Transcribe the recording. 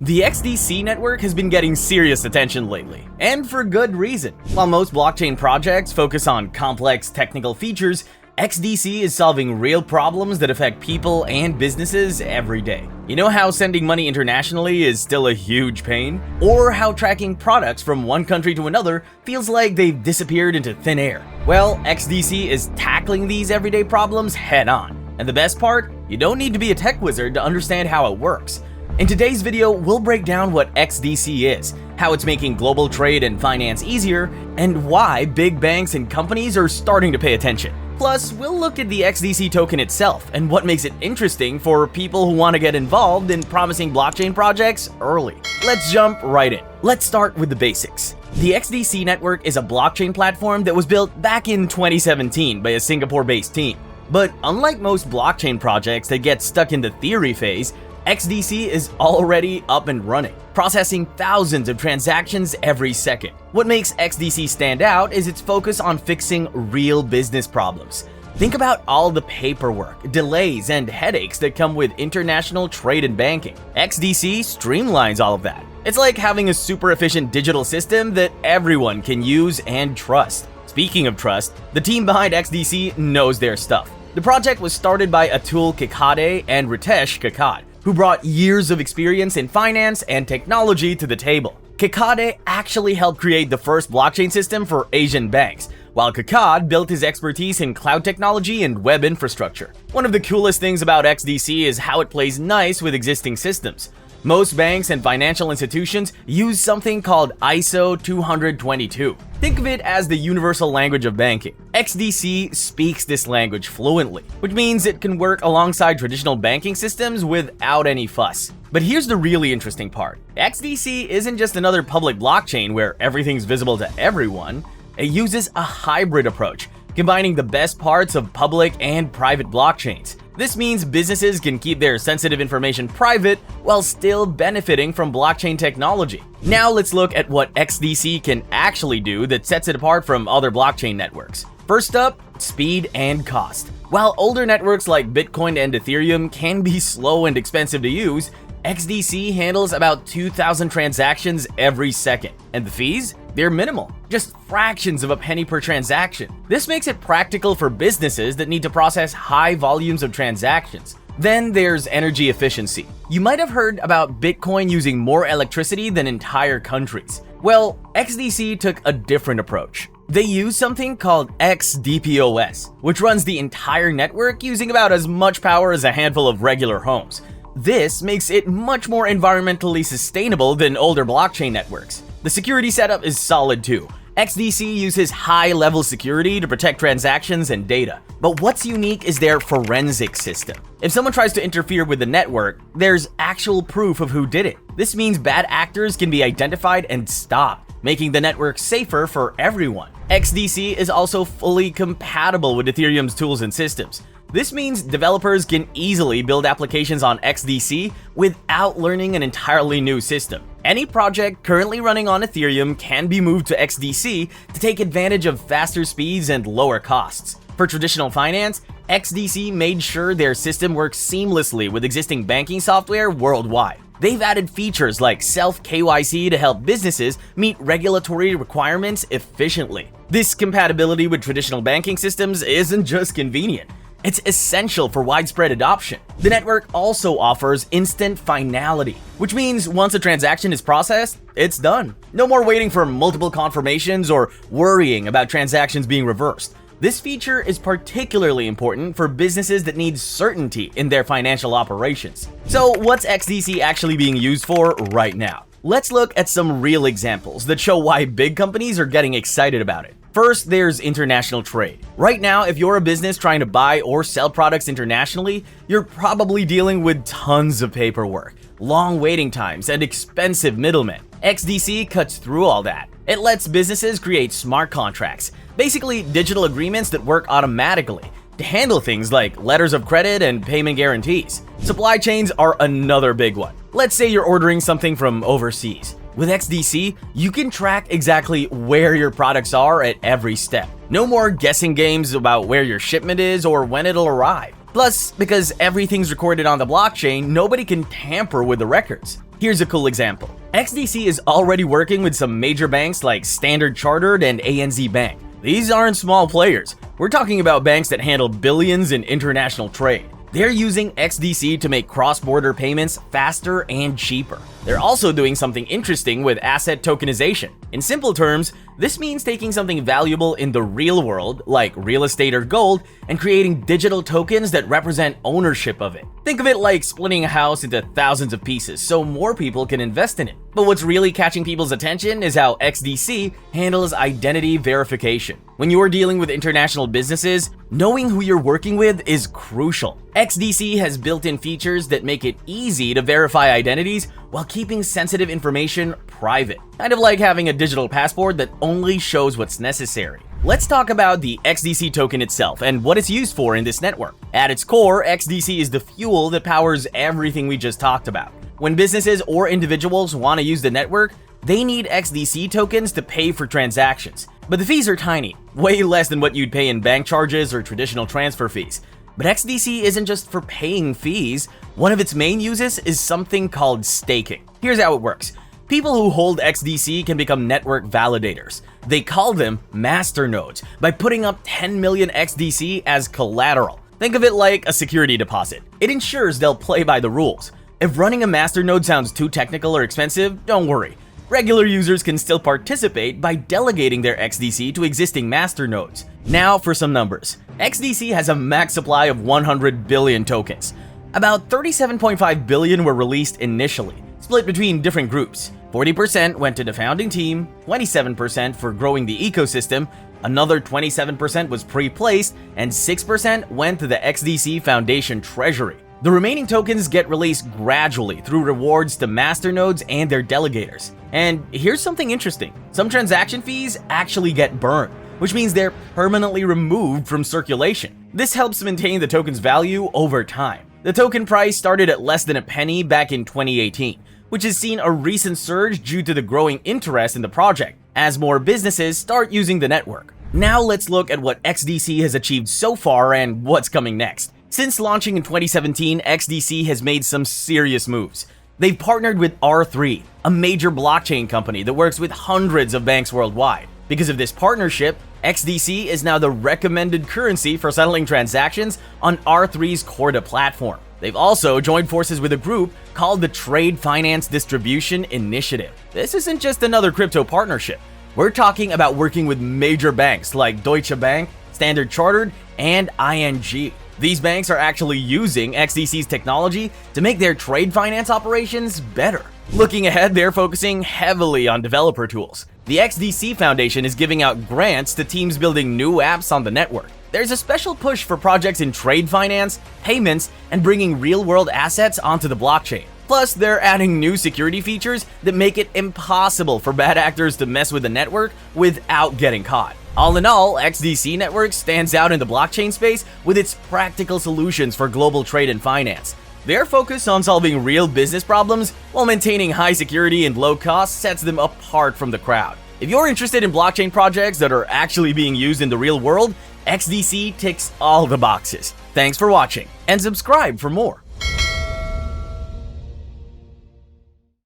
The XDC network has been getting serious attention lately, and for good reason. While most blockchain projects focus on complex technical features, XDC is solving real problems that affect people and businesses every day. You know how sending money internationally is still a huge pain? Or how tracking products from one country to another feels like they've disappeared into thin air? Well, XDC is tackling these everyday problems head on. And the best part? You don't need to be a tech wizard to understand how it works. In today's video, we'll break down what XDC is, how it's making global trade and finance easier, and why big banks and companies are starting to pay attention. Plus, we'll look at the XDC token itself and what makes it interesting for people who want to get involved in promising blockchain projects early. Let's jump right in. Let's start with the basics. The XDC network is a blockchain platform that was built back in 2017 by a Singapore-based team. But unlike most blockchain projects that get stuck in the theory phase, XDC is already up and running, processing thousands of transactions every second. What makes XDC stand out is its focus on fixing real business problems. Think about all the paperwork, delays, and headaches that come with international trade and banking. XDC streamlines all of that. It's like having a super efficient digital system that everyone can use and trust. Speaking of trust, the team behind XDC knows their stuff. The project was started by Atul Kakade and Ritesh Kakad, who brought years of experience in finance and technology to the table. Kakade actually helped create the first blockchain system for Asian banks, while Kakad built his expertise in cloud technology and web infrastructure. One of the coolest things about XDC is how it plays nice with existing systems. Most banks and financial institutions use something called ISO 20022. Think of it as the universal language of banking. XDC speaks this language fluently, which means it can work alongside traditional banking systems without any fuss. But here's the really interesting part. XDC isn't just another public blockchain where everything's visible to everyone. It uses a hybrid approach, combining the best parts of public and private blockchains. This means businesses can keep their sensitive information private while still benefiting from blockchain technology. Now let's look at what XDC can actually do that sets it apart from other blockchain networks. First up, speed and cost. While older networks like Bitcoin and Ethereum can be slow and expensive to use, XDC handles about 2,000 transactions every second, and the fees? They're minimal, just fractions of a penny per transaction. This makes it practical for businesses that need to process high volumes of transactions. Then there's energy efficiency. You might have heard about Bitcoin using more electricity than entire countries. Well, XDC took a different approach. They use something called XDPoS, which runs the entire network using about as much power as a handful of regular homes. This makes it much more environmentally sustainable than older blockchain networks. The security setup is solid too. XDC uses high-level security to protect transactions and data. But what's unique is their forensic system. If someone tries to interfere with the network, there's actual proof of who did it. This means bad actors can be identified and stopped, making the network safer for everyone. XDC is also fully compatible with Ethereum's tools and systems. This means developers can easily build applications on XDC without learning an entirely new system. Any project currently running on Ethereum can be moved to XDC to take advantage of faster speeds and lower costs. For traditional finance, XDC made sure their system works seamlessly with existing banking software worldwide. They've added features like self-KYC to help businesses meet regulatory requirements efficiently. This compatibility with traditional banking systems isn't just convenient. It's essential for widespread adoption. The network also offers instant finality, which means once a transaction is processed, it's done. No more waiting for multiple confirmations or worrying about transactions being reversed. This feature is particularly important for businesses that need certainty in their financial operations. So what's XDC actually being used for right now? Let's look at some real examples that show why big companies are getting excited about it. First, there's international trade. Right now, if you're a business trying to buy or sell products internationally, you're probably dealing with tons of paperwork, long waiting times, and expensive middlemen. XDC cuts through all that. It lets businesses create smart contracts, basically digital agreements that work automatically to handle things like letters of credit and payment guarantees. Supply chains are another big one. Let's say you're ordering something from overseas. With XDC, you can track exactly where your products are at every step. No more guessing games about where your shipment is or when it'll arrive. Plus, because everything's recorded on the blockchain, nobody can tamper with the records. Here's a cool example. XDC is already working with some major banks like Standard Chartered and ANZ Bank. These aren't small players. We're talking about banks that handle billions in international trade. They're using XDC to make cross-border payments faster and cheaper. They're also doing something interesting with asset tokenization. In simple terms, this means taking something valuable in the real world, like real estate or gold, and creating digital tokens that represent ownership of it. Think of it like splitting a house into thousands of pieces so more people can invest in it. But what's really catching people's attention is how XDC handles identity verification. When you're dealing with international businesses, knowing who you're working with is crucial. XDC has built-in features that make it easy to verify identities while keeping sensitive information private. Kind of like having a digital passport that only shows what's necessary. Let's talk about the XDC token itself and what it's used for in this network. At its core, XDC is the fuel that powers everything we just talked about. When businesses or individuals want to use the network, they need XDC tokens to pay for transactions. But the fees are tiny, way less than what you'd pay in bank charges or traditional transfer fees. But XDC isn't just for paying fees. One of its main uses is something called staking. Here's how it works. People who hold XDC can become network validators. They call them masternodes by putting up 10 million XDC as collateral. Think of it like a security deposit. It ensures they'll play by the rules. If running a masternode sounds too technical or expensive, don't worry. Regular users can still participate by delegating their XDC to existing masternodes. Now for some numbers. XDC has a max supply of 100 billion tokens. About 37.5 billion were released initially, split between different groups. 40% went to the founding team, 27% for growing the ecosystem, another 27% was pre-placed, and 6% went to the XDC Foundation treasury. The remaining tokens get released gradually through rewards to masternodes and their delegators. And here's something interesting. Some transaction fees actually get burned, which means they're permanently removed from circulation. This helps maintain the token's value over time. The token price started at less than a penny back in 2018, which has seen a recent surge due to the growing interest in the project as more businesses start using the network. Now let's look at what XDC has achieved so far and what's coming next. Since launching in 2017, XDC has made some serious moves. They've partnered with R3, a major blockchain company that works with hundreds of banks worldwide. Because of this partnership, XDC is now the recommended currency for settling transactions on R3's Corda platform. They've also joined forces with a group called the Trade Finance Distribution Initiative. This isn't just another crypto partnership. We're talking about working with major banks like Deutsche Bank, Standard Chartered, and ING. These banks are actually using XDC's technology to make their trade finance operations better. Looking ahead, they're focusing heavily on developer tools. The XDC Foundation is giving out grants to teams building new apps on the network. There's a special push for projects in trade finance, payments, and bringing real-world assets onto the blockchain. Plus, they're adding new security features that make it impossible for bad actors to mess with the network without getting caught. All in all, XDC Network stands out in the blockchain space with its practical solutions for global trade and finance. Their focus on solving real business problems while maintaining high security and low cost sets them apart from the crowd. If you're interested in blockchain projects that are actually being used in the real world, XDC ticks all the boxes. Thanks for watching, and subscribe for more.